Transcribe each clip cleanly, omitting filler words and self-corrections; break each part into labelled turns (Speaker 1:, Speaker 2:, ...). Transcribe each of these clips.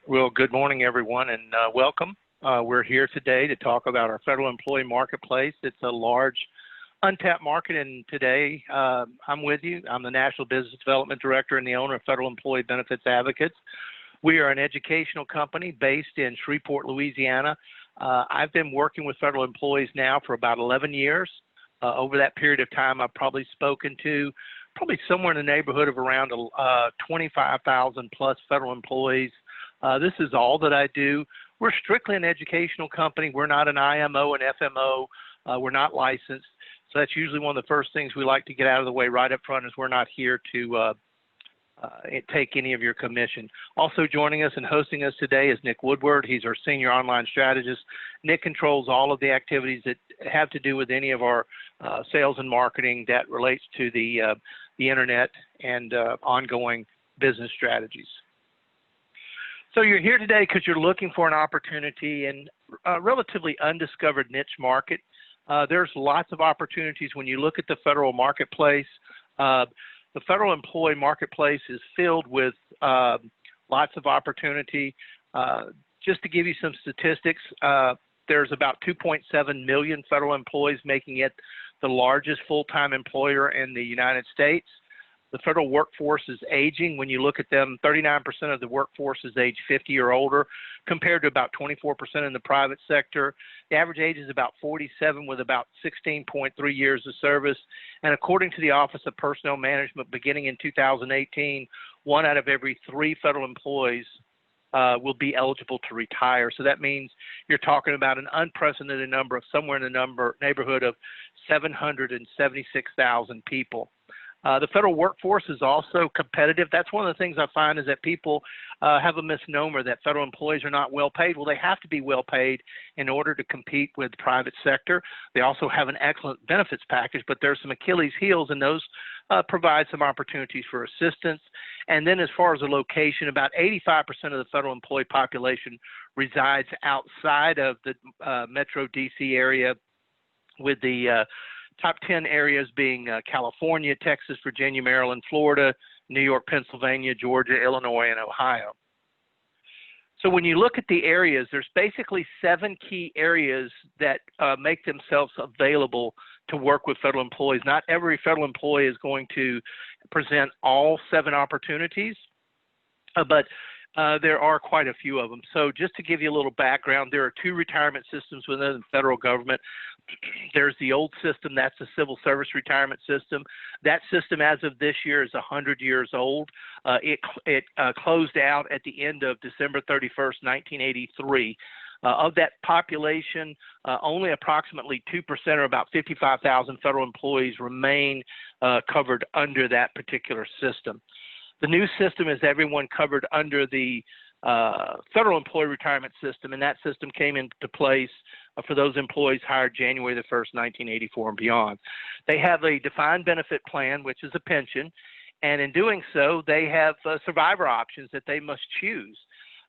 Speaker 1: Well, good morning, everyone, and welcome. We're here today to talk about our federal employee marketplace. It's a large, untapped market, and today I'm with you. I'm the National Business Development Director and the owner of Federal Employee Benefits Advocates. We are an educational company based in Shreveport, Louisiana. I've been working with federal employees now for about 11 years. Over that period of time, I've probably spoken to somewhere in the neighborhood of around 25,000 plus federal employees. This is all that I do. We're strictly an educational company. We're not an IMO, an FMO. We're not licensed. So that's usually one of the first things we like to get out of the way right up front, is we're not here to take any of your commission. Also joining us and hosting us today is Woodward. He's our senior online strategist. Nick controls all of the activities that have to do with any of our sales and marketing that relates to the internet and ongoing business strategies. So you're here today because you're looking for an opportunity in a relatively undiscovered niche market. There's lots of opportunities when you look at the federal marketplace. The federal employee marketplace is filled with lots of opportunity. Just to give you some statistics, there's about 2.7 million federal employees, making it the largest full-time employer in the United States. The federal workforce is aging. When you look at them, 39% of the workforce is age 50 or older, compared to about 24% in the private sector. The average age is about 47, with about 16.3 years of service. And according to the Office of Personnel Management, beginning in 2018, 1 out of every 3 federal employees will be eligible to retire. So that means you're talking about an unprecedented number of somewhere in the neighborhood of 776,000 people. The federal workforce is also competitive. That's one of the things I find, is that people have a misnomer that federal employees are not well paid. Well, they have to be well paid in order to compete with the private sector. They also have an excellent benefits package, but there's some Achilles heels, and those provide some opportunities for assistance. And then as far as the location, about 85% of the federal employee population resides outside of the Metro DC area, with the top 10 areas being California, Texas, Virginia, Maryland, Florida, New York, Pennsylvania, Georgia, Illinois, and Ohio. So when you look at the areas, there's basically 7 key areas that make themselves available to work with federal employees. Not every federal employee is going to present all 7 opportunities, but there are quite a few of them. So just to give you a little background, there are 2 retirement systems within the federal government. There's the old system, that's the civil service retirement system. That system, as of this year, is 100 years old. It closed out at the end of December 31st, 1983. Of that population, only approximately 2%, or about 55,000 federal employees, remain covered under that particular system. The new system is everyone covered under the federal employee retirement system, and that system came into place for those employees hired January the 1st, 1984 and beyond. They have a defined benefit plan, which is a pension, and in doing so, they have survivor options that they must choose.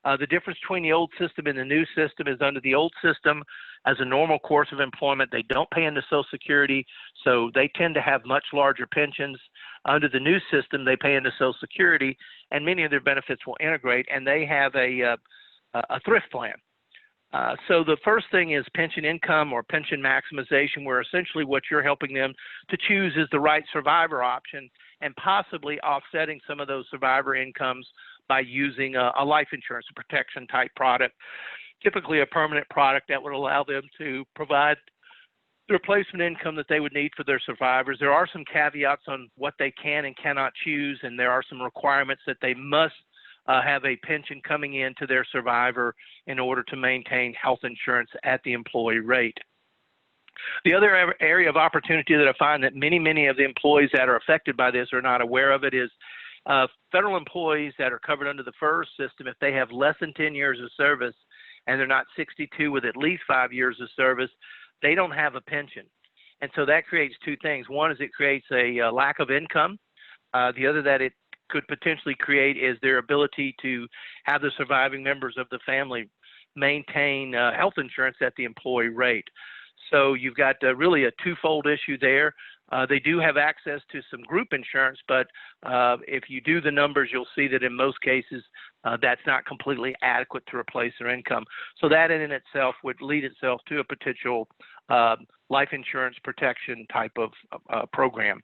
Speaker 1: The difference between the old system and the new system is, under the old system, as a normal course of employment, they don't pay into Social Security, so they tend to have much larger pensions. Under the new system, they pay into Social Security, and many of their benefits will integrate, and they have a thrift plan. So the first thing is pension income or pension maximization, where essentially what you're helping them to choose is the right survivor option, and possibly offsetting some of those survivor incomes by using a life insurance, a protection type product, typically a permanent product that would allow them to provide the replacement income that they would need for their survivors. There are some caveats on what they can and cannot choose, and there are some requirements that they must have a pension coming into their survivor in order to maintain health insurance at the employee rate. The other area of opportunity that I find that many of the employees that are affected by this are not aware of it is federal employees that are covered under the FERS system, if they have less than 10 years of service and they're not 62 with at least 5 years of service, they don't have a pension. And so that creates 2 things. One is it creates a lack of income. The other that it could potentially create is their ability to have the surviving members of the family maintain health insurance at the employee rate. So you've got really a twofold issue there. They do have access to some group insurance, but if you do the numbers, you'll see that in most cases, that's not completely adequate to replace their income. So that in itself would lead itself to a potential life insurance protection type of program.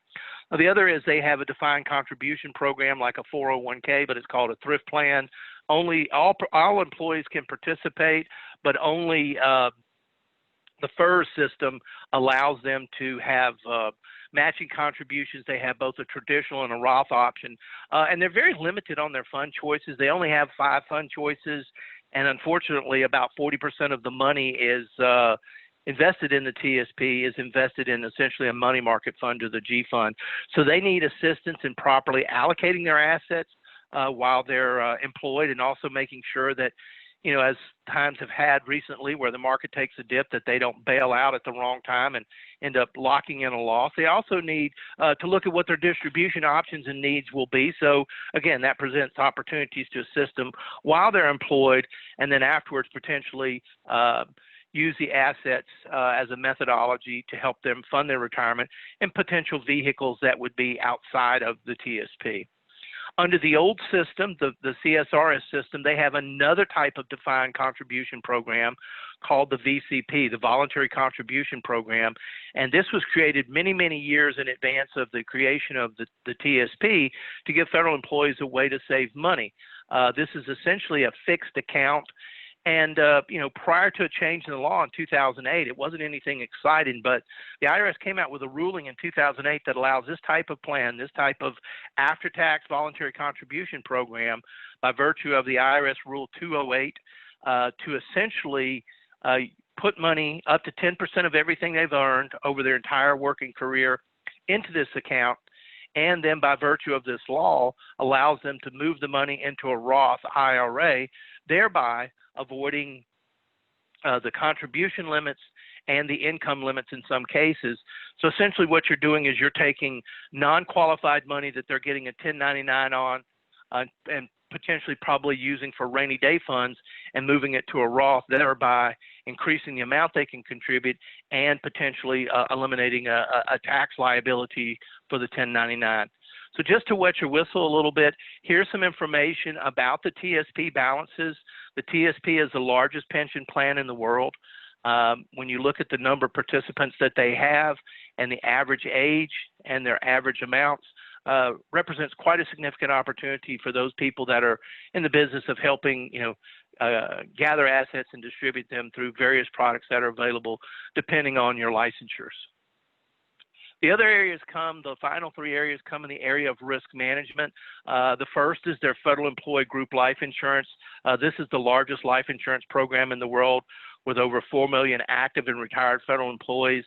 Speaker 1: Now, the other is they have a defined contribution program like a 401k, but it's called a thrift plan. Only all employees can participate, but only the FERS system allows them to have matching contributions. They have both a traditional and a Roth option, and they're very limited on their fund choices. They only have 5 fund choices, and unfortunately, about 40% of the money is invested in the TSP is invested in essentially a money market fund or the G fund. So they need assistance in properly allocating their assets while they're employed, and also making sure that, you know, as times have had recently where the market takes a dip, that they don't bail out at the wrong time and end up locking in a loss. They also need to look at what their distribution options and needs will be. So again, that presents opportunities to assist them while they're employed, and then afterwards potentially use the assets as a methodology to help them fund their retirement and potential vehicles that would be outside of the TSP. Under the old system, the CSRS system, they have another type of defined contribution program called the VCP, the Voluntary Contribution Program. And this was created many, many years in advance of the creation of the TSP to give federal employees a way to save money. This is essentially a fixed account. And, you know, prior to a change in the law in 2008, it wasn't anything exciting, but the IRS came out with a ruling in 2008 that allows this type of plan, this type of after-tax voluntary contribution program, by virtue of the IRS Rule 208, to essentially put money up to 10% of everything they've earned over their entire working career into this account, and then by virtue of this law allows them to move the money into a Roth IRA, thereby avoiding the contribution limits and the income limits in some cases. So essentially what you're doing is you're taking non-qualified money that they're getting a 1099 on and potentially probably using for rainy day funds and moving it to a Roth, thereby increasing the amount they can contribute and potentially eliminating a tax liability for the 1099. So just to wet your whistle a little bit, here's some information about the TSP balances. The TSP is the largest pension plan in the world. When you look at the number of participants that they have and the average age and their average amounts, represents quite a significant opportunity for those people that are in the business of helping, you know, gather assets and distribute them through various products that are available depending on your licensures. The other areas the final 3 areas come in the area of risk management. The first is their federal employee group life insurance. This is the largest life insurance program in the world with over 4 million active and retired federal employees.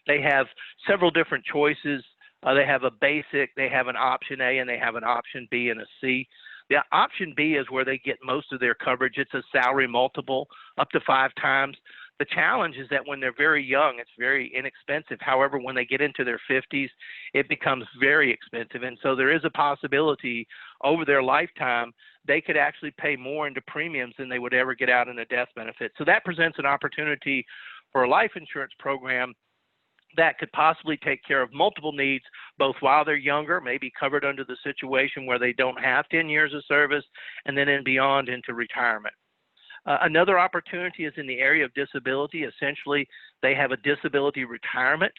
Speaker 1: They have several different choices. They have a basic, they have an option A, and they have an option B and a C. The option B is where they get most of their coverage. It's a salary multiple up to 5 times. The challenge is that when they're very young, it's very inexpensive. However, when they get into their 50s, it becomes very expensive. And so there is a possibility over their lifetime, they could actually pay more into premiums than they would ever get out in a death benefit. So that presents an opportunity for a life insurance program that could possibly take care of multiple needs, both while they're younger, maybe covered under the situation where they don't have 10 years of service, and then and beyond into retirement. Another opportunity is in the area of disability. Essentially, they have a disability retirement.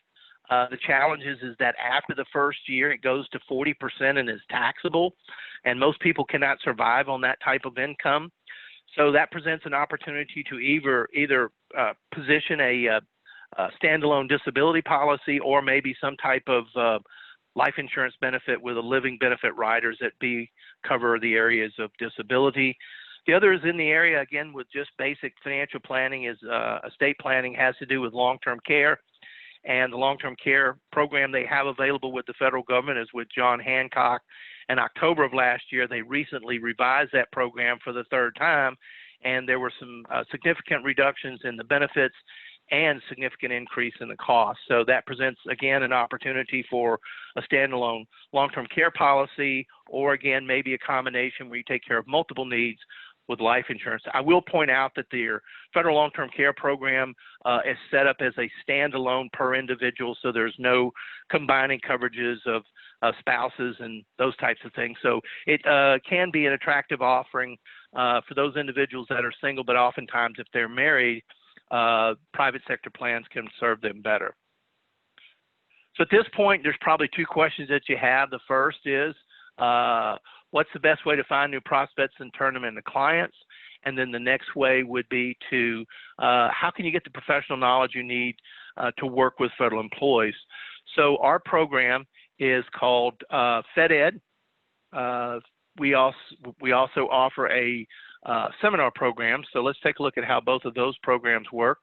Speaker 1: The challenge is that after the first year, it goes to 40% and is taxable, and most people cannot survive on that type of income. So that presents an opportunity to either position a standalone disability policy or maybe some type of life insurance benefit with a living benefit riders that cover the areas of disability. The other is in the area, again, with just basic financial planning, is estate planning has to do with long-term care. And the long-term care program they have available with the federal government is with John Hancock. In October of last year, they recently revised that program for the 3rd time, and there were some significant reductions in the benefits and significant increase in the cost. So that presents, again, an opportunity for a standalone long-term care policy, or again, maybe a combination where you take care of multiple needs with life insurance. I will point out that their federal long-term care program is set up as a standalone per individual, so there's no combining coverages of spouses and those types of things. So it can be an attractive offering for those individuals that are single, but oftentimes if they're married, private sector plans can serve them better. So at this point, there's probably two questions that you have. The first is, what's the best way to find new prospects and turn them into clients? And then the next way would be to, how can you get the professional knowledge you need to work with federal employees? So our program is called FEDED. We also offer a seminar program. So let's take a look at how both of those programs work.